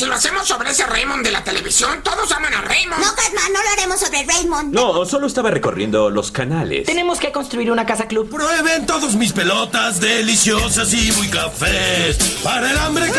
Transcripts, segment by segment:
si lo hacemos sobre ese Raymond de la televisión? Todos aman a Raymond. No, Catman, no lo haremos sobre Raymond. No, solo estaba recorriendo los canales. Tenemos que construir una casa club. Prueben todos mis pelotas deliciosas y muy cafés. Para el hambre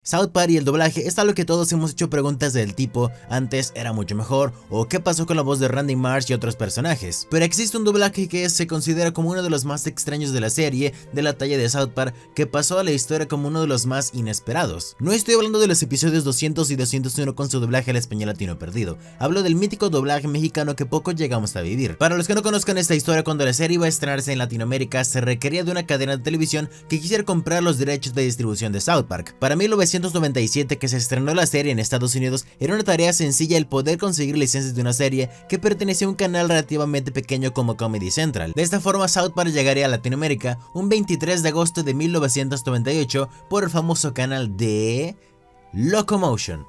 South Park y el doblaje es algo que todos hemos hecho preguntas del tipo antes era mucho mejor o qué pasó con la voz de Randy Marsh y otros personajes. Pero existe un doblaje que se considera como uno de los más extraños de la serie de la talla de South Park, que pasó a la historia como uno de los más inesperados. No estoy hablando de los episodios 200 y 201 con su doblaje al español latino perdido, hablo del mítico doblaje mexicano que poco llegamos a vivir. Para los que no conozcan esta historia, cuando la serie iba a estrenarse en Latinoamérica se requería de una cadena de televisión que quisiera comprar los derechos de distribución de South Park. Para 1997, que se estrenó la serie en Estados Unidos, era una tarea sencilla el poder conseguir licencias de una serie que pertenecía a un canal relativamente pequeño como Comedy Central. De esta forma, South Park llegaría a Latinoamérica un 23 de agosto de 1998 por el famoso canal de Locomotion.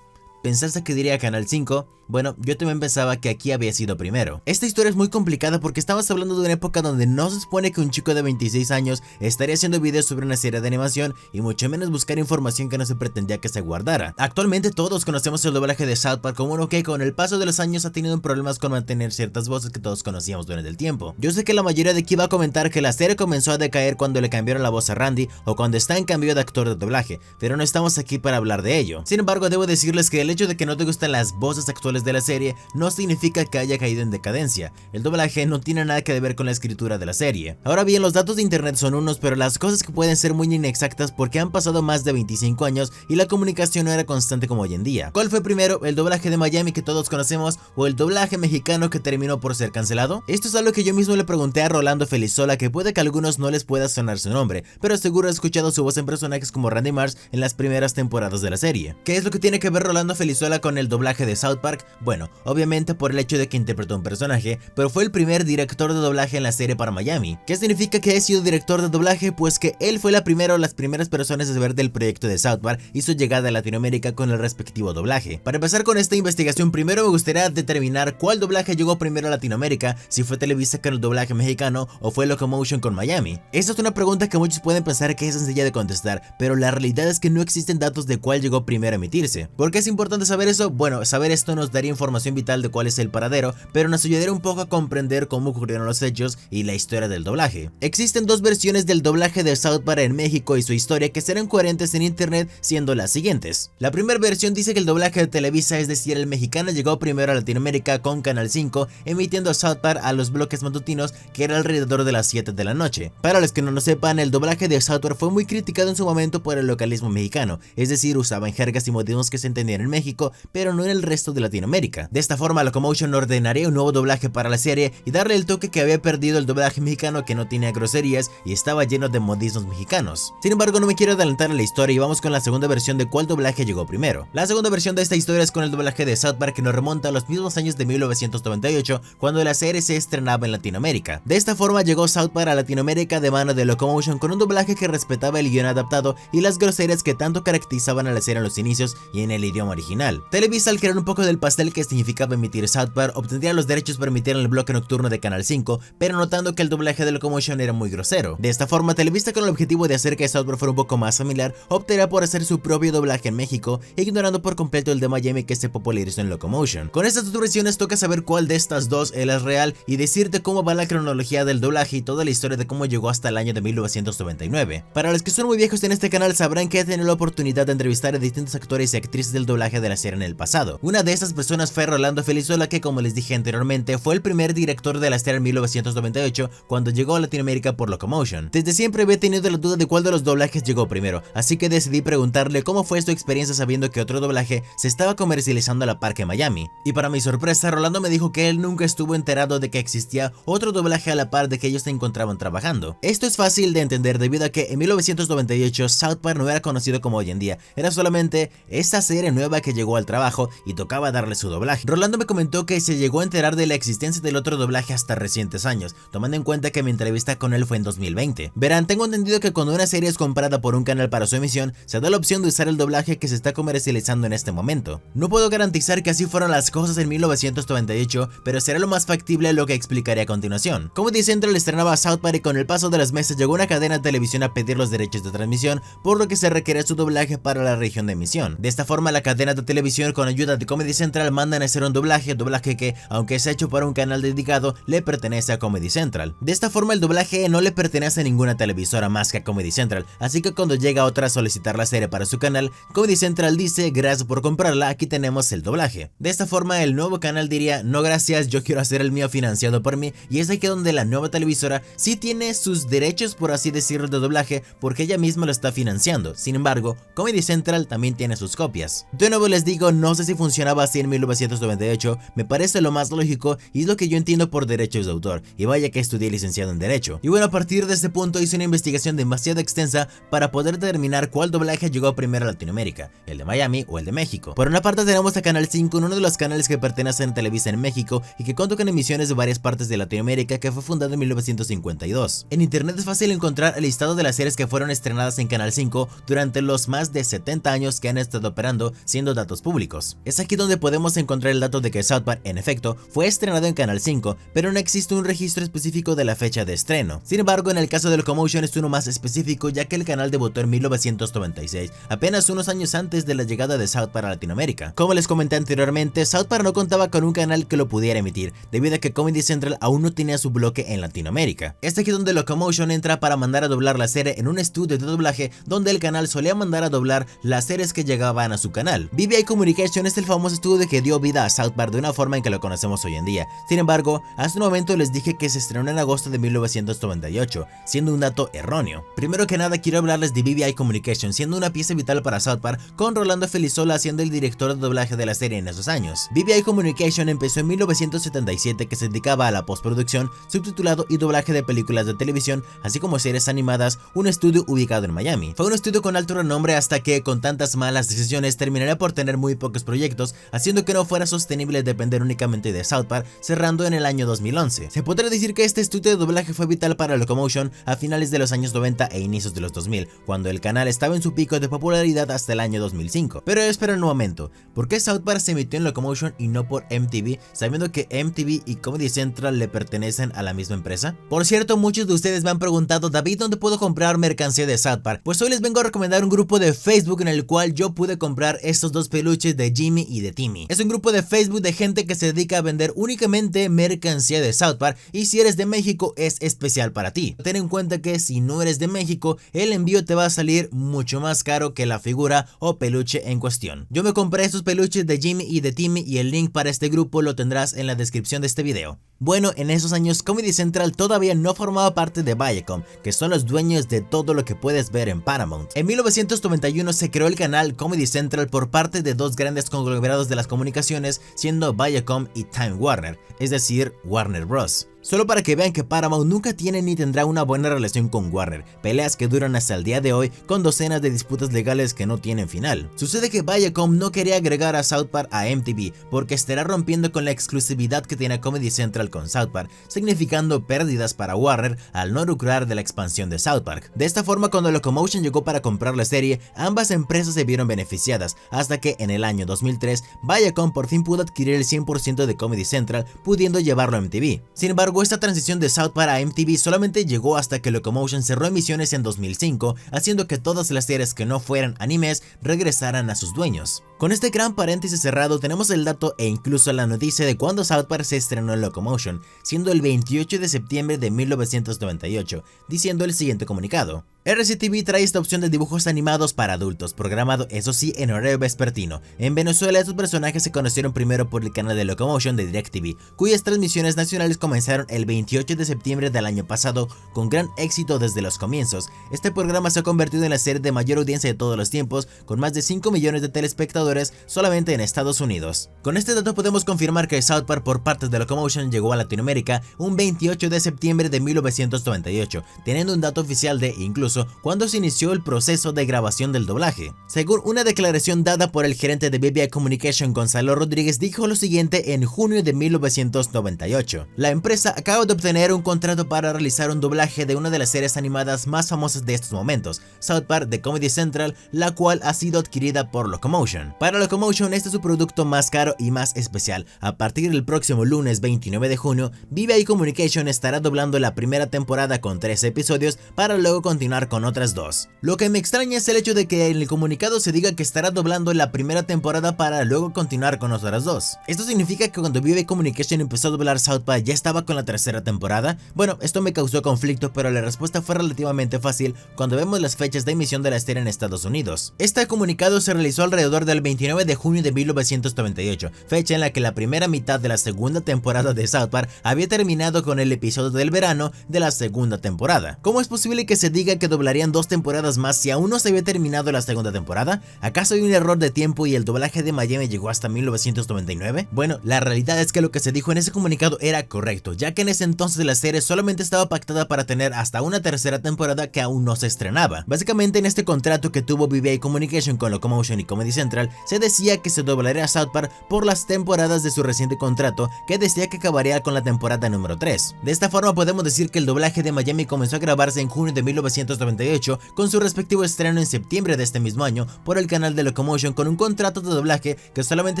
¿Pensaste que diría Canal 5? Bueno, yo también pensaba que aquí había sido primero. Esta historia es muy complicada porque estamos hablando de una época donde no se supone que un chico de 26 años estaría haciendo videos sobre una serie de animación y mucho menos buscar información que no se pretendía que se guardara. Actualmente todos conocemos el doblaje de South Park como uno que con el paso de los años ha tenido problemas con mantener ciertas voces que todos conocíamos durante el tiempo. Yo sé que la mayoría de aquí va a comentar que la serie comenzó a decaer cuando le cambiaron la voz a Randy o cuando está en cambio de actor de doblaje, pero no estamos aquí para hablar de ello. Sin embargo, debo decirles que el hecho de que no te gustan las voces actuales de la serie no significa que haya caído en decadencia. El doblaje no tiene nada que ver con la escritura de la serie. Ahora bien, los datos de internet son unos, pero las cosas que pueden ser muy inexactas porque han pasado más de 25 años y la comunicación no era constante como hoy en día. ¿Cuál fue primero, el doblaje de Miami que todos conocemos o el doblaje mexicano que terminó por ser cancelado? Esto es algo que yo mismo le pregunté a Rolando Felizola, que puede que a algunos no les pueda sonar su nombre, pero seguro he escuchado su voz en personajes como Randy Marsh en las primeras temporadas de la serie. ¿Qué es lo que tiene que ver Rolando Felizola con el doblaje de South Park? Bueno, obviamente por el hecho de que interpretó un personaje, pero fue el primer director de doblaje en la serie para Miami. ¿Qué significa que haya sido director de doblaje? Pues que él fue la primera o las primeras personas a saber del proyecto de South Park y su llegada a Latinoamérica con el respectivo doblaje. Para empezar con esta investigación, primero me gustaría determinar cuál doblaje llegó primero a Latinoamérica, si fue Televisa con el doblaje mexicano o fue Locomotion con Miami. Esta es una pregunta que muchos pueden pensar que es sencilla de contestar, pero la realidad es que no existen datos de cuál llegó primero a emitirse. ¿Por qué es importante saber eso? Bueno, saber esto nos daría información vital de cuál es el paradero, pero nos ayudaría un poco a comprender cómo ocurrieron los hechos y la historia del doblaje. Existen dos versiones del doblaje de South Park en México y su historia que serán coherentes en internet, siendo las siguientes. La primera versión dice que el doblaje de Televisa, es decir, el mexicano, llegó primero a Latinoamérica con Canal 5, emitiendo South Park a los bloques matutinos, que era alrededor de las 7 de la noche. Para los que no lo sepan, el doblaje de South Park fue muy criticado en su momento por el localismo mexicano, es decir, usaban jergas y modismos que se entendían en México, pero no en el resto de Latinoamérica. De esta forma, Locomotion ordenaría un nuevo doblaje para la serie y darle el toque que había perdido el doblaje mexicano, que no tenía groserías y estaba lleno de modismos mexicanos. Sin embargo, no me quiero adelantar a la historia y vamos con la segunda versión de cuál doblaje llegó primero. La segunda versión de esta historia es con el doblaje de South Park, que nos remonta a los mismos años de 1998, cuando la serie se estrenaba en Latinoamérica. De esta forma llegó South Park a Latinoamérica de mano de Locomotion con un doblaje que respetaba el guion adaptado y las groserías que tanto caracterizaban a la serie en los inicios y en el idioma original. Televisa, al crear un poco del pastel que significaba emitir South Park, obtendría los derechos para emitir en el bloque nocturno de Canal 5, pero notando que el doblaje de Locomotion era muy grosero. De esta forma, Televisa, con el objetivo de hacer que South Park fuera un poco más familiar, optaría por hacer su propio doblaje en México, ignorando por completo el de Miami que se popularizó en Locomotion. Con estas dos versiones toca saber cuál de estas dos es la real y decirte cómo va la cronología del doblaje y toda la historia de cómo llegó hasta el año de 1999. Para los que son muy viejos en este canal, sabrán que he tenido la oportunidad de entrevistar a distintos actores y actrices del doblaje de la serie en el pasado. Una de estas personas fue Rolando Felizola, que, como les dije anteriormente, fue el primer director de la serie en 1998 cuando llegó a Latinoamérica por Locomotion. Desde siempre había tenido la duda de cuál de los doblajes llegó primero, así que decidí preguntarle cómo fue su experiencia sabiendo que otro doblaje se estaba comercializando a la par que Miami. Y para mi sorpresa, Rolando me dijo que él nunca estuvo enterado de que existía otro doblaje a la par de que ellos se encontraban trabajando. Esto es fácil de entender debido a que en 1998 South Park no era conocido como hoy en día, era solamente esta serie nueva que llegó al trabajo y tocaba darle su doblaje. Rolando me comentó que se llegó a enterar de la existencia del otro doblaje hasta recientes años, tomando en cuenta que mi entrevista con él fue en 2020. Verán, tengo entendido que cuando una serie es comprada por un canal para su emisión, se da la opción de usar el doblaje que se está comercializando en este momento. No puedo garantizar que así fueron las cosas en 1998, pero será lo más factible lo que explicaré a continuación. Comedy Central estrenaba South Park y con el paso de los meses llegó una cadena de televisión a pedir los derechos de transmisión, por lo que se requiere su doblaje para la región de emisión. De esta forma, la cadena de televisión con ayuda de Comedy Central mandan a hacer un doblaje que, aunque es hecho para un canal dedicado, le pertenece a Comedy Central. De esta forma, el doblaje no le pertenece a ninguna televisora más que a Comedy Central, así que cuando llega otra a solicitar la serie para su canal, Comedy Central dice: gracias por comprarla, aquí tenemos el doblaje. De esta forma, el nuevo canal diría: no gracias, yo quiero hacer el mío financiado por mí, y es aquí donde la nueva televisora sí tiene sus derechos, por así decirlo, de doblaje, porque ella misma lo está financiando. Sin embargo, Comedy Central también tiene sus copias. De nuevo les digo, no sé si funcionaba así en 1998, me parece lo más lógico y es lo que yo entiendo por derechos de autor, y vaya que estudié licenciado en Derecho. Y bueno, a partir de este punto hice una investigación demasiado extensa para poder determinar cuál doblaje llegó primero a Latinoamérica, el de Miami o el de México. Por una parte tenemos a Canal 5, uno de los canales que pertenecen a Televisa en México y que cuenta con emisiones de varias partes de Latinoamérica, que fue fundado en 1952. En internet es fácil encontrar el listado de las series que fueron estrenadas en Canal 5 durante los más de 70 años que han estado operando, siendo datos públicos. Es aquí donde podemos encontrar el dato de que South Park, en efecto, fue estrenado en Canal 5, pero no existe un registro específico de la fecha de estreno. Sin embargo, en el caso de Locomotion es uno más específico, ya que el canal debutó en 1996, apenas unos años antes de la llegada de South Park a Latinoamérica. Como les comenté anteriormente, South Park no contaba con un canal que lo pudiera emitir, debido a que Comedy Central aún no tenía su bloque en Latinoamérica. Es aquí donde Locomotion entra para mandar a doblar la serie en un estudio de doblaje donde el canal solía mandar a doblar las series que llegaban a su canal. BBI Communication es el famoso estudio que dio vida a South Park de una forma en que lo conocemos hoy en día. Sin embargo, hace un momento les dije que se estrenó en agosto de 1998, siendo un dato erróneo. Primero que nada quiero hablarles de BBI Communication, siendo una pieza vital para South Park, con Rolando Felizola siendo el director de doblaje de la serie en esos años. BBI Communication empezó en 1977, que se dedicaba a la postproducción, subtitulado y doblaje de películas de televisión, así como series animadas, un estudio ubicado en Miami. Fue un estudio con alto renombre hasta que, con tantas malas decisiones, terminaría por tener muy pocos proyectos, haciendo que no fuera sostenible depender únicamente de South Park, cerrando en el año 2011. Se podría decir que este estudio de doblaje fue vital para Locomotion a finales de los años 90 e inicios de los 2000, cuando el canal estaba en su pico de popularidad hasta el año 2005. Pero espera un momento, ¿por qué South Park se emitió en Locomotion y no por MTV, sabiendo que MTV y Comedy Central le pertenecen a la misma empresa? Por cierto, muchos de ustedes me han preguntado: David, ¿dónde puedo comprar mercancía de South Park? Pues hoy les vengo a recomendar un grupo de Facebook en el cual yo pude comprar estos dos peluches de Jimmy y de Timmy. Es un grupo de Facebook de gente que se dedica a vender únicamente mercancía de South Park, y si eres de México es especial para ti. Ten en cuenta que si no eres de México, el envío te va a salir mucho más caro que la figura o peluche en cuestión. Yo me compré estos peluches de Jimmy y de Timmy y el link para este grupo lo tendrás en la descripción de este video. Bueno, en esos años Comedy Central todavía no formaba parte de Viacom, que son los dueños de todo lo que puedes ver en Paramount. En 1991 se creó el canal Comedy Central por parte de dos grandes conglomerados de las comunicaciones, siendo Viacom y Time Warner, es decir, Warner Bros. Solo para que vean que Paramount nunca tiene ni tendrá una buena relación con Warner, peleas que duran hasta el día de hoy con docenas de disputas legales que no tienen final. Sucede que Viacom no quería agregar a South Park a MTV porque estará rompiendo con la exclusividad que tiene Comedy Central con South Park, significando pérdidas para Warner al no lucrar de la expansión de South Park. De esta forma, cuando Locomotion llegó para comprar la serie, ambas empresas se vieron beneficiadas, hasta que en el año 2003 Viacom por fin pudo adquirir el 100% de Comedy Central, pudiendo llevarlo a MTV. Sin embargo, esta transición de South Park a MTV solamente llegó hasta que Locomotion cerró emisiones en 2005, haciendo que todas las series que no fueran animes regresaran a sus dueños. Con este gran paréntesis cerrado, tenemos el dato e incluso la noticia de cuando South Park se estrenó en Locomotion, siendo el 28 de septiembre de 1998, diciendo el siguiente comunicado: RCTV trae esta opción de dibujos animados para adultos, programado eso sí en horario vespertino. En Venezuela estos personajes se conocieron primero por el canal de Locomotion de DirecTV, cuyas transmisiones nacionales comenzaron el 28 de septiembre del año pasado con gran éxito desde los comienzos. Este programa se ha convertido en la serie de mayor audiencia de todos los tiempos, con más de 5 millones de telespectadores solamente en Estados Unidos. Con este dato podemos confirmar que South Park por parte de Locomotion llegó a Latinoamérica un 28 de septiembre de 1998, teniendo un dato oficial de incluso marzo, cuando se inició el proceso de grabación del doblaje. Según una declaración dada por el gerente de BBI Communication, Gonzalo Rodríguez, dijo lo siguiente en junio de 1998. La empresa acaba de obtener un contrato para realizar un doblaje de una de las series animadas más famosas de estos momentos, South Park de Comedy Central, la cual ha sido adquirida por Locomotion. Para Locomotion, este es su producto más caro y más especial. A partir del próximo lunes 29 de junio, BBI Communication estará doblando la primera temporada con 3 episodios para luego continuar con otras 2. Lo que me extraña es el hecho de que en el comunicado se diga que estará doblando la primera temporada para luego continuar con otras 2. ¿Esto significa que cuando BBI Communication empezó a doblar South Park ya estaba con la tercera temporada? Bueno, esto me causó conflicto, pero la respuesta fue relativamente fácil cuando vemos las fechas de emisión de la serie en Estados Unidos. Este comunicado se realizó alrededor del 29 de junio de 1998, fecha en la que la primera mitad de la segunda temporada de South Park había terminado con el episodio del verano de la segunda temporada. ¿Cómo es posible que se diga que doblarían 2 temporadas más si aún no se había terminado la segunda temporada? ¿Acaso hay un error de tiempo y el doblaje de Miami llegó hasta 1999? Bueno, la realidad es que lo que se dijo en ese comunicado era correcto, ya que en ese entonces la serie solamente estaba pactada para tener hasta una tercera temporada que aún no se estrenaba. Básicamente, en este contrato que tuvo BBI Communication con Locomotion y Comedy Central, se decía que se doblaría South Park por las temporadas de su reciente contrato, que decía que acabaría con la temporada número 3. De esta forma podemos decir que el doblaje de Miami comenzó a grabarse en junio de 1998, con su respectivo estreno en septiembre de este mismo año por el canal de Locomotion, con un contrato de doblaje que solamente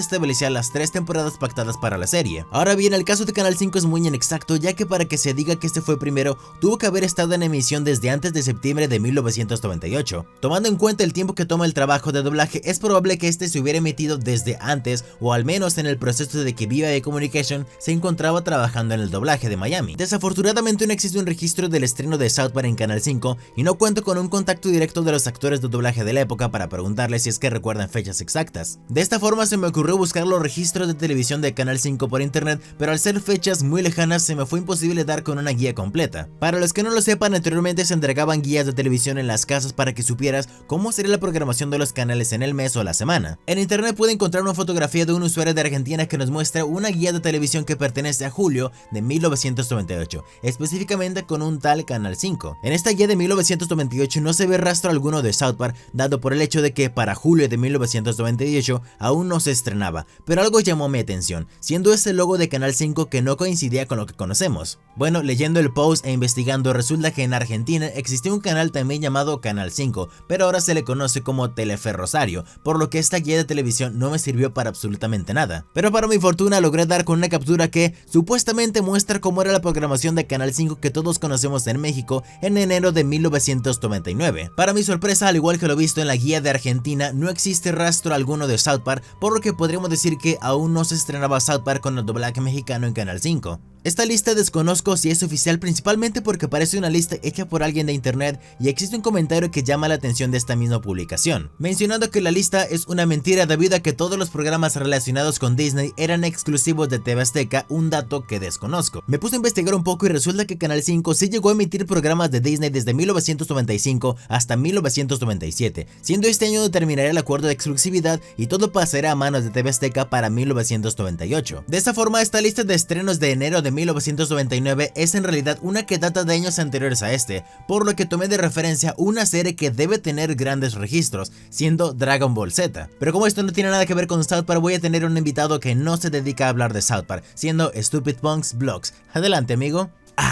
establecía las 3 temporadas pactadas para la serie. Ahora bien, el caso de Canal 5 es muy inexacto, ya que para que se diga que este fue primero, tuvo que haber estado en emisión desde antes de septiembre de 1998. Tomando en cuenta el tiempo que toma el trabajo de doblaje, es probable que este se hubiera emitido desde antes, o al menos en el proceso de que BBI Communication se encontraba trabajando en el doblaje de Miami. Desafortunadamente no existe un registro del estreno de South Park en Canal 5 y no cuento con un contacto directo de los actores de doblaje de la época para preguntarles si es que recuerdan fechas exactas. De esta forma se me ocurrió buscar los registros de televisión de Canal 5 por internet, pero al ser fechas muy lejanas se me fue imposible dar con una guía completa. Para los que no lo sepan, anteriormente se entregaban guías de televisión en las casas para que supieras cómo sería la programación de los canales en el mes o la semana. En internet puede encontrar una fotografía de un usuario de Argentina que nos muestra una guía de televisión que pertenece a julio de 1998, específicamente con un tal Canal 5. En esta guía de 1998 no se ve rastro alguno de South Park, dado por el hecho de que para julio de 1998 aún no se estrenaba, pero algo llamó mi atención, siendo ese logo de Canal 5 que no coincidía con lo que conocemos. Bueno, leyendo el post e investigando, resulta que en Argentina existía un canal también llamado Canal 5, pero ahora se le conoce como Telefe Rosario, por lo que esta guía de televisión no me sirvió para absolutamente nada. Pero para mi fortuna logré dar con una captura que supuestamente muestra cómo era la programación de Canal 5 que todos conocemos en México en enero de 1999. Para mi sorpresa, al igual que lo visto en la guía de Argentina, no existe rastro alguno de South Park, por lo que podríamos decir que aún no se estrenaba South Park con el doblaje mexicano en Canal 5. Esta lista desconozco si es oficial, principalmente porque parece una lista hecha por alguien de internet y existe un comentario que llama la atención de esta misma publicación, mencionando que la lista es una mentira debido a que todos los programas relacionados con Disney eran exclusivos de TV Azteca, un dato que desconozco. Me puse a investigar un poco y resulta que Canal 5 sí llegó a emitir programas de Disney desde 1995 hasta 1997, siendo este año donde terminaría el acuerdo de exclusividad y todo pasará a manos de TV Azteca para 1998. De esta forma, esta lista de estrenos de enero de 1999 es en realidad una que data de años anteriores a este, por lo que tomé de referencia una serie que debe tener grandes registros, siendo Dragon Ball Z. Pero como esto no tiene nada que ver con South Park, voy a tener un invitado que no se dedica a hablar de South Park, siendo Stupid Punks Vlogs. Adelante, amigo.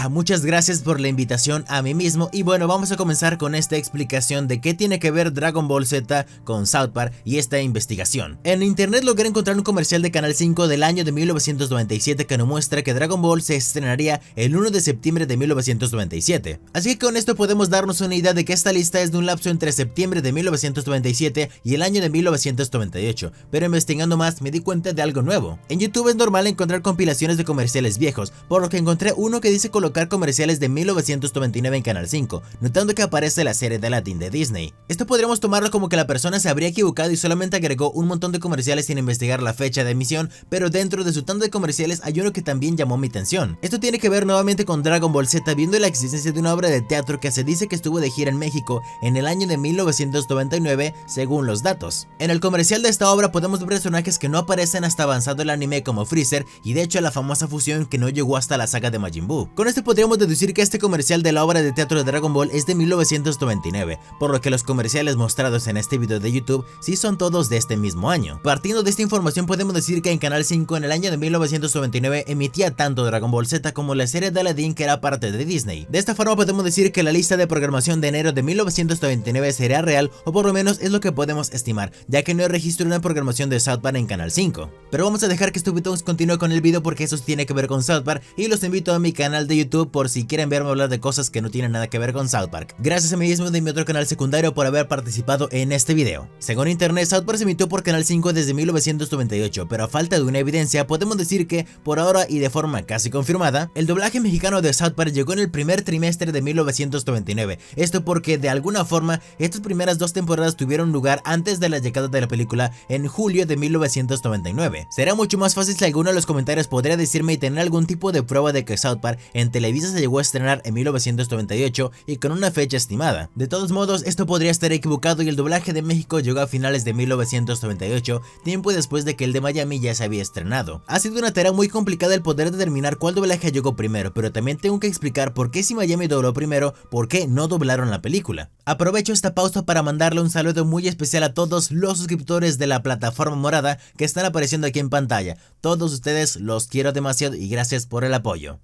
Muchas gracias por la invitación a mí mismo y bueno, vamos a comenzar con esta explicación de qué tiene que ver Dragon Ball Z con South Park y esta investigación. En internet logré encontrar un comercial de Canal 5 del año de 1997 que nos muestra que Dragon Ball se estrenaría el 1 de septiembre de 1997. Así que con esto podemos darnos una idea de que esta lista es de un lapso entre septiembre de 1997 y el año de 1998, pero investigando más me di cuenta de algo nuevo. En YouTube es normal encontrar compilaciones de comerciales viejos, por lo que encontré uno que dice colocar comerciales de 1999 en Canal 5, notando que aparece la serie de Aladdin de Disney. Esto podríamos tomarlo como que la persona se habría equivocado y solamente agregó un montón de comerciales sin investigar la fecha de emisión, pero dentro de su tanda de comerciales hay uno que también llamó mi atención. Esto tiene que ver nuevamente con Dragon Ball Z, viendo la existencia de una obra de teatro que se dice que estuvo de gira en México en el año de 1999 según los datos. En el comercial de esta obra podemos ver personajes que no aparecen hasta avanzado el anime como Freezer y de hecho la famosa fusión que no llegó hasta la saga de Majin Buu. Con esto podríamos deducir que este comercial de la obra de teatro de Dragon Ball es de 1999, por lo que los comerciales mostrados en este video de YouTube sí son todos de este mismo año. Partiendo de esta información podemos decir que en Canal 5 en el año de 1999 emitía tanto Dragon Ball Z como la serie de Aladdin, que era parte de Disney. De esta forma podemos decir que la lista de programación de enero de 1999 sería real, o por lo menos es lo que podemos estimar, ya que no hay registro de una programación de South Park en Canal 5. Pero vamos a dejar que Stupid continúe con el video porque eso tiene que ver con South Park, y los invito a mi canal de YouTube por si quieren verme hablar de cosas que no tienen nada que ver con South Park. Gracias a mí mismo de mi otro canal secundario por haber participado en este video. Según internet, South Park se emitió por Canal 5 desde 1998, pero a falta de una evidencia podemos decir que, por ahora y de forma casi confirmada, el doblaje mexicano de South Park llegó en el primer trimestre de 1999. Esto porque de alguna forma estas primeras dos temporadas tuvieron lugar antes de la llegada de la película en julio de 1999. Será mucho más fácil si alguno de los comentarios podría decirme y tener algún tipo de prueba de que South Park en Televisa se llegó a estrenar en 1998 y con una fecha estimada. De todos modos, esto podría estar equivocado y el doblaje de México llegó a finales de 1998, tiempo después de que el de Miami ya se había estrenado. Ha sido una tarea muy complicada el poder determinar cuál doblaje llegó primero, pero también tengo que explicar por qué si Miami dobló primero, por qué no doblaron la película. Aprovecho esta pausa para mandarle un saludo muy especial a todos los suscriptores de la plataforma morada que están apareciendo aquí en pantalla. Todos ustedes los quiero demasiado y gracias por el apoyo.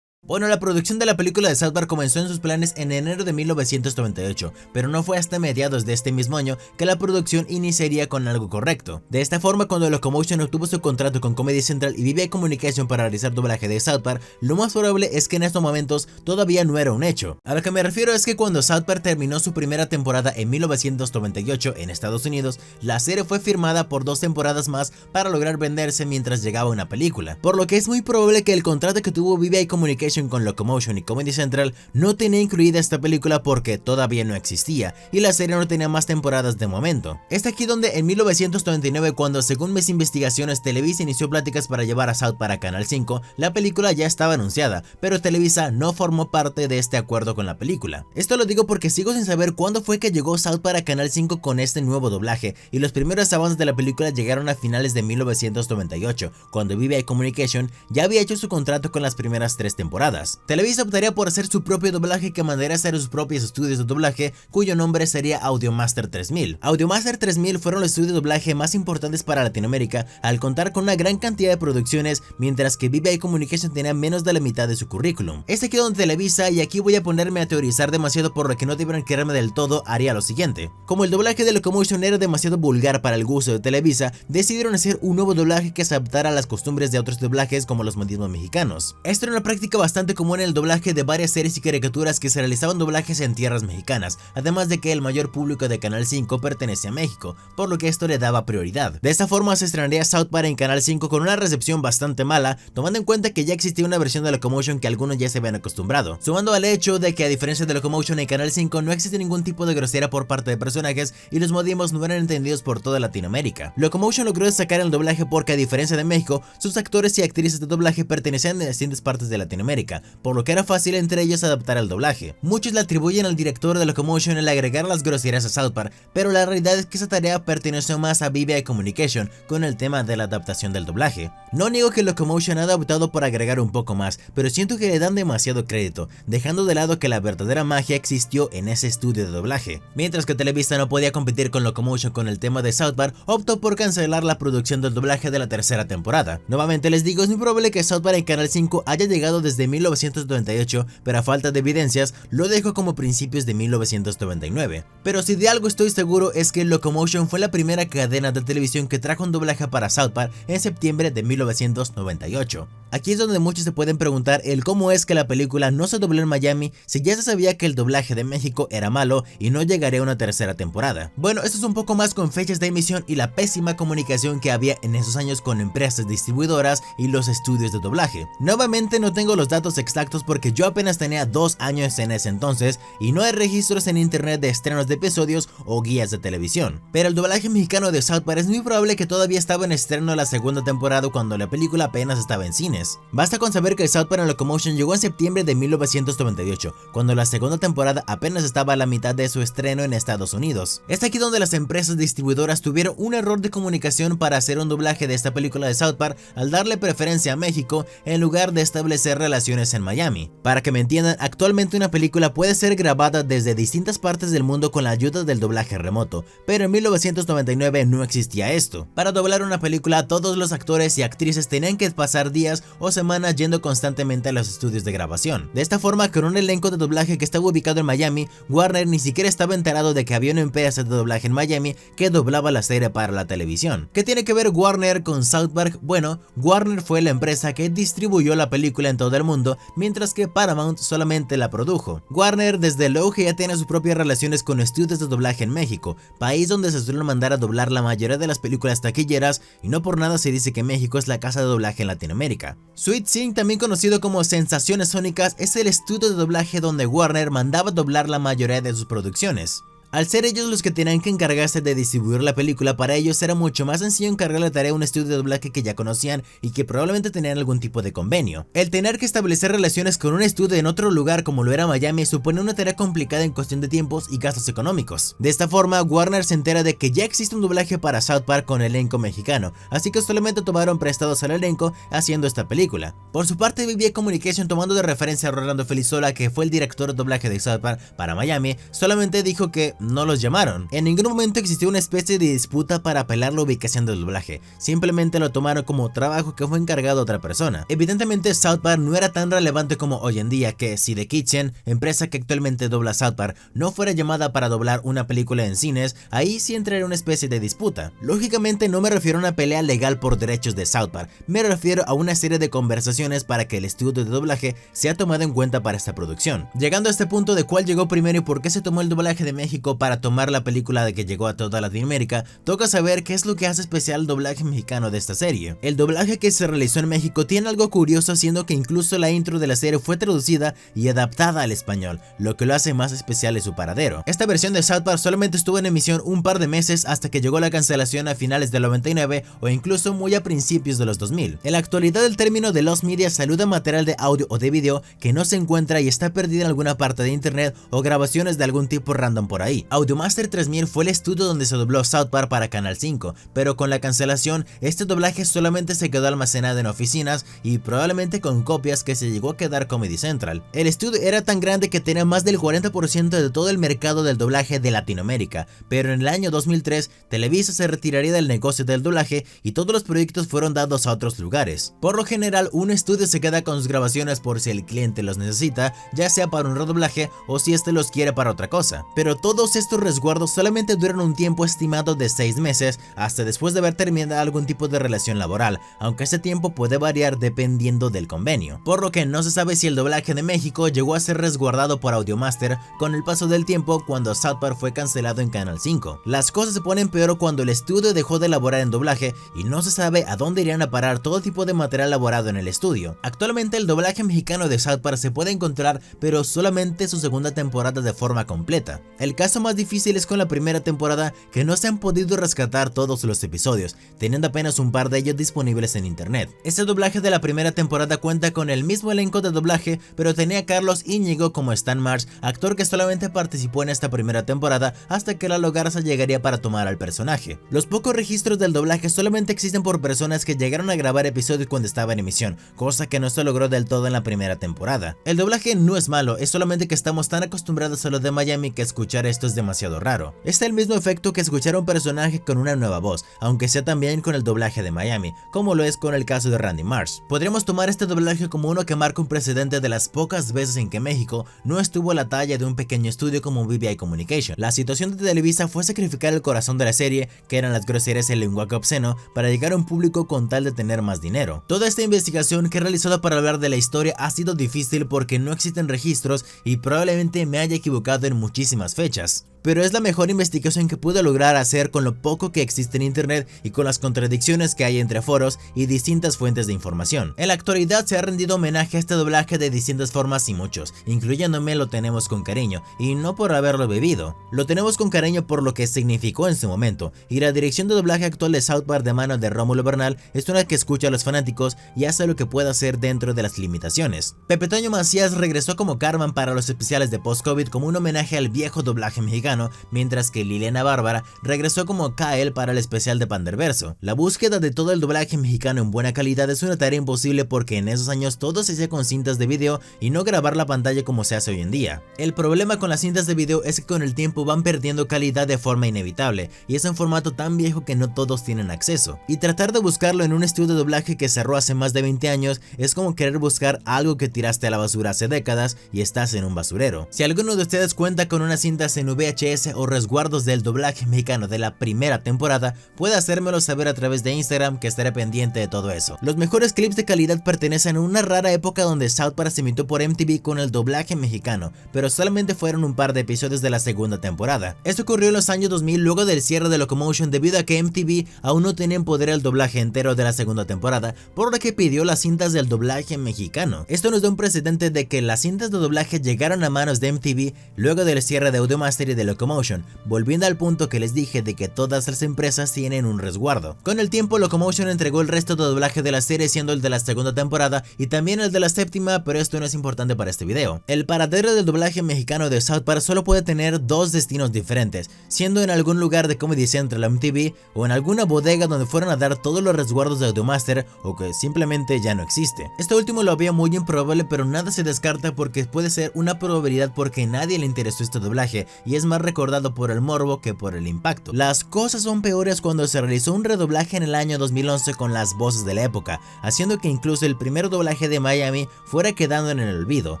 Bueno, la producción de la película de South Park comenzó en sus planes en enero de 1998, pero no fue hasta mediados de este mismo año que la producción iniciaría con algo correcto. De esta forma, cuando Locomotion obtuvo su contrato con Comedy Central y VBI Communication para realizar doblaje de South Park, lo más probable es que en estos momentos todavía no era un hecho. A lo que me refiero es que cuando South Park terminó su primera temporada en 1998 en Estados Unidos, la serie fue firmada por 2 temporadas más para lograr venderse mientras llegaba una película, por lo que es muy probable que el contrato que tuvo VBI Communication con Locomotion y Comedy Central no tenía incluida esta película porque todavía no existía y la serie no tenía más temporadas de momento. Es aquí donde en 1999, cuando según mis investigaciones Televisa inició pláticas para llevar a South Park a Canal 5, la película ya estaba anunciada, pero Televisa no formó parte de este acuerdo con la película. Esto lo digo porque sigo sin saber cuándo fue que llegó South Park a Canal 5 con este nuevo doblaje, y los primeros avances de la película llegaron a finales de 1998, cuando VBI Communication ya había hecho su contrato con las primeras 3 temporadas. Televisa optaría por hacer su propio doblaje, que mandaría a hacer sus propios estudios de doblaje, cuyo nombre sería Audiomaster 3000. Audiomaster 3000 fueron los estudios de doblaje más importantes para Latinoamérica, al contar con una gran cantidad de producciones, mientras que VBI Communication tenía menos de la mitad de su currículum. Es aquí donde Televisa, y aquí voy a ponerme a teorizar demasiado por lo que no debieron quererme del todo, haría lo siguiente. Como el doblaje de Locomotion era demasiado vulgar para el gusto de Televisa, decidieron hacer un nuevo doblaje que se adaptara a las costumbres de otros doblajes como los modismos mexicanos. Esto era una práctica bastante común en el doblaje de varias series y caricaturas que se realizaban doblajes en tierras mexicanas, además de que el mayor público de Canal 5 pertenece a México, por lo que esto le daba prioridad. De esta forma se estrenaría South Park en Canal 5 con una recepción bastante mala, tomando en cuenta que ya existía una versión de Locomotion que algunos ya se habían acostumbrado, sumando al hecho de que a diferencia de Locomotion en Canal 5 no existe ningún tipo de grosería por parte de personajes y los modismos no eran entendidos por toda Latinoamérica. Locomotion logró destacar el doblaje porque, a diferencia de México, sus actores y actrices de doblaje pertenecían a distintas partes de Latinoamérica, por lo que era fácil entre ellos adaptar el doblaje. Muchos le atribuyen al director de Locomotion el agregar las groserías a South Park, pero la realidad es que esa tarea perteneció más a VBI Communication con el tema de la adaptación del doblaje. No niego que Locomotion ha adaptado por agregar un poco más, pero siento que le dan demasiado crédito, dejando de lado que la verdadera magia existió en ese estudio de doblaje. Mientras que Televisa no podía competir con Locomotion con el tema de South Park, optó por cancelar la producción del doblaje de la tercera temporada. Nuevamente les digo, es muy probable que South Park en Canal 5 haya llegado desde 1998, pero a falta de evidencias lo dejo como principios de 1999. Pero si de algo estoy seguro es que Locomotion fue la primera cadena de televisión que trajo un doblaje para South Park en septiembre de 1998. Aquí es donde muchos se pueden preguntar el cómo es que la película no se dobló en Miami si ya se sabía que el doblaje de México era malo y no llegaría a una tercera temporada. Bueno, esto es un poco más con fechas de emisión y la pésima comunicación que había en esos años con empresas distribuidoras y los estudios de doblaje. Nuevamente no tengo los datos exactos porque yo apenas tenía 2 años en ese entonces y no hay registros en internet de estrenos de episodios o guías de televisión. Pero el doblaje mexicano de South Park es muy probable que todavía estaba en estreno la segunda temporada cuando la película apenas estaba en cines. Basta con saber que South Park en Locomotion llegó en septiembre de 1998, cuando la segunda temporada apenas estaba a la mitad de su estreno en Estados Unidos. Es aquí donde las empresas distribuidoras tuvieron un error de comunicación para hacer un doblaje de esta película de South Park al darle preferencia a México en lugar de establecer relaciones grabaciones en Miami. Para que me entiendan, actualmente una película puede ser grabada desde distintas partes del mundo con la ayuda del doblaje remoto, pero en 1999 no existía esto. Para doblar una película, todos los actores y actrices tenían que pasar días o semanas yendo constantemente a los estudios de grabación. De esta forma, con un elenco de doblaje que estaba ubicado en Miami, Warner ni siquiera estaba enterado de que había una empresa de doblaje en Miami que doblaba la serie para la televisión. ¿Qué tiene que ver Warner con South Park? Bueno, Warner fue la empresa que distribuyó la película en todo el mundo, mientras que Paramount solamente la produjo. Warner desde luego que ya tiene sus propias relaciones con estudios de doblaje en México, país donde se suelen mandar a doblar la mayoría de las películas taquilleras, y no por nada se dice que México es la casa de doblaje en Latinoamérica. Sweet Sync, también conocido como Sensaciones Sónicas, es el estudio de doblaje donde Warner mandaba doblar la mayoría de sus producciones. Al ser ellos los que tenían que encargarse de distribuir la película, para ellos era mucho más sencillo encargar la tarea a un estudio de doblaje que ya conocían y que probablemente tenían algún tipo de convenio. El tener que establecer relaciones con un estudio en otro lugar como lo era Miami supone una tarea complicada en cuestión de tiempos y gastos económicos. De esta forma, Warner se entera de que ya existe un doblaje para South Park con elenco mexicano, así que solamente tomaron prestados al elenco haciendo esta película. Por su parte, BBA Communication, tomando de referencia a Rolando Felizola, que fue el director de doblaje de South Park para Miami, solamente dijo que no los llamaron. En ningún momento existió una especie de disputa para apelar la ubicación del doblaje, simplemente lo tomaron como trabajo que fue encargado a otra persona. Evidentemente South Park no era tan relevante como hoy en día, que si The Kitchen, empresa que actualmente dobla South Park, no fuera llamada para doblar una película en cines, ahí sí entraría una especie de disputa. Lógicamente no me refiero a una pelea legal por derechos de South Park, me refiero a una serie de conversaciones para que el estudio de doblaje sea tomado en cuenta para esta producción. Llegando a este punto de cuál llegó primero y por qué se tomó el doblaje de México para tomar la película de que llegó a toda Latinoamérica, toca saber qué es lo que hace especial el doblaje mexicano de esta serie. El doblaje que se realizó en México tiene algo curioso, siendo que incluso la intro de la serie fue traducida y adaptada al español, lo que lo hace más especial de su paradero. Esta versión de South Park solamente estuvo en emisión un par de meses hasta que llegó la cancelación a finales del 99 o incluso muy a principios de los 2000. En la actualidad, el término de Lost Media saluda material de audio o de video que no se encuentra y está perdido en alguna parte de internet o grabaciones de algún tipo random por ahí. Audiomaster 3000 fue el estudio donde se dobló South Park para Canal 5, pero con la cancelación, este doblaje solamente se quedó almacenado en oficinas y probablemente con copias que se llegó a quedar Comedy Central. El estudio era tan grande que tenía más del 40% de todo el mercado del doblaje de Latinoamérica, pero en el año 2003, Televisa se retiraría del negocio del doblaje y todos los proyectos fueron dados a otros lugares. Por lo general, un estudio se queda con sus grabaciones por si el cliente los necesita, ya sea para un redoblaje o si este los quiere para otra cosa. Pero todos estos resguardos solamente duran un tiempo estimado de 6 meses hasta después de haber terminado algún tipo de relación laboral, aunque ese tiempo puede variar dependiendo del convenio, por lo que no se sabe si el doblaje de México llegó a ser resguardado por Audiomaster con el paso del tiempo cuando South Park fue cancelado en Canal 5. Las cosas se ponen peor cuando el estudio dejó de elaborar en doblaje y no se sabe a dónde irían a parar todo tipo de material elaborado en el estudio. Actualmente el doblaje mexicano de South Park se puede encontrar, pero solamente su segunda temporada de forma completa. El caso más difícil es con la primera temporada, que no se han podido rescatar todos los episodios, teniendo apenas un par de ellos disponibles en internet. Este doblaje de la primera temporada cuenta con el mismo elenco de doblaje, pero tenía a Carlos Íñigo como Stan Marsh, actor que solamente participó en esta primera temporada hasta que Lalo Garza llegaría para tomar al personaje. Los pocos registros del doblaje solamente existen por personas que llegaron a grabar episodios cuando estaba en emisión, cosa que no se logró del todo en la primera temporada. El doblaje no es malo, es solamente que estamos tan acostumbrados a lo de Miami que escuchar esto es demasiado raro. Es el mismo efecto que escuchar a un personaje con una nueva voz, aunque sea también con el doblaje de Miami, como lo es con el caso de Randy Marsh. Podríamos tomar este doblaje como uno que marca un precedente de las pocas veces en que México no estuvo a la talla de un pequeño estudio como BBA Communication. La situación de Televisa fue sacrificar el corazón de la serie, que eran las groserías y el lenguaje obsceno, para llegar a un público con tal de tener más dinero. Toda esta investigación que he realizado para hablar de la historia ha sido difícil porque no existen registros y probablemente me haya equivocado en muchísimas fechas, pero es la mejor investigación que pude lograr hacer con lo poco que existe en internet y con las contradicciones que hay entre foros y distintas fuentes de información. En la actualidad se ha rendido homenaje a este doblaje de distintas formas y muchos, incluyéndome, lo tenemos con cariño, y no por haberlo vivido. Lo tenemos con cariño por lo que significó en su momento, y la dirección de doblaje actual de South Park de mano de Rómulo Bernal es una que escucha a los fanáticos y hace lo que pueda hacer dentro de las limitaciones. Pepe Toño Macías regresó como Cartman para los especiales de post-COVID como un homenaje al viejo doblaje mexicano, mexicano, mientras que Liliana Bárbara regresó como Kyle para el especial de Panderverso. La búsqueda de todo el doblaje mexicano en buena calidad es una tarea imposible porque en esos años todo se hacía con cintas de video y no grabar la pantalla como se hace hoy en día. El problema con las cintas de video es que con el tiempo van perdiendo calidad de forma inevitable y es un formato tan viejo que no todos tienen acceso. Y tratar de buscarlo en un estudio de doblaje que cerró hace más de 20 años es como querer buscar algo que tiraste a la basura hace décadas y estás en un basurero. Si alguno de ustedes cuenta con unas cintas en VHS o resguardos del doblaje mexicano de la primera temporada, puede hacérmelo saber a través de Instagram, que estaré pendiente de todo eso. Los mejores clips de calidad pertenecen a una rara época donde South Park se emitió por MTV con el doblaje mexicano, pero solamente fueron un par de episodios de la segunda temporada. Esto ocurrió en los años 2000 luego del cierre de Locomotion debido a que MTV aún no tenía en poder el doblaje entero de la segunda temporada, por lo que pidió las cintas del doblaje mexicano. Esto nos da un precedente de que las cintas de doblaje llegaron a manos de MTV luego del cierre de Audiomaster y de Locomotion, volviendo al punto que les dije de que todas las empresas tienen un resguardo. Con el tiempo Locomotion entregó el resto de doblaje de la serie, siendo el de la segunda temporada y también el de la séptima, pero esto no es importante para este video. El paradero del doblaje mexicano de South Park solo puede tener dos destinos diferentes, siendo en algún lugar de Comedy Central o MTV o en alguna bodega donde fueron a dar todos los resguardos de Audiomaster o que simplemente ya no existe. Este último lo veo muy improbable, pero nada se descarta porque puede ser una probabilidad porque nadie le interesó este doblaje y es más recordado por el morbo que por el impacto. Las cosas son peores cuando se realizó un redoblaje en el año 2011 con las voces de la época, haciendo que incluso el primer doblaje de Miami fuera quedando en el olvido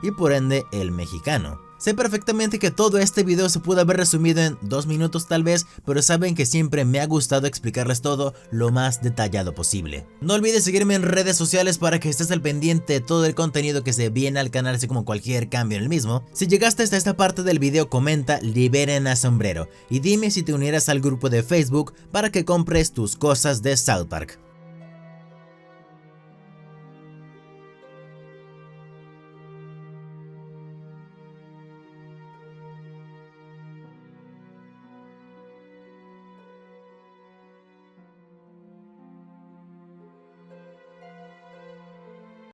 y por ende el mexicano. Sé perfectamente que todo este video se pudo haber resumido en 2 minutos tal vez, pero saben que siempre me ha gustado explicarles todo lo más detallado posible. No olvides seguirme en redes sociales para que estés al pendiente de todo el contenido que se viene al canal, así como cualquier cambio en el mismo. Si llegaste hasta esta parte del video, comenta "liberen a Sombrero" y dime si te unirás al grupo de Facebook para que compres tus cosas de South Park.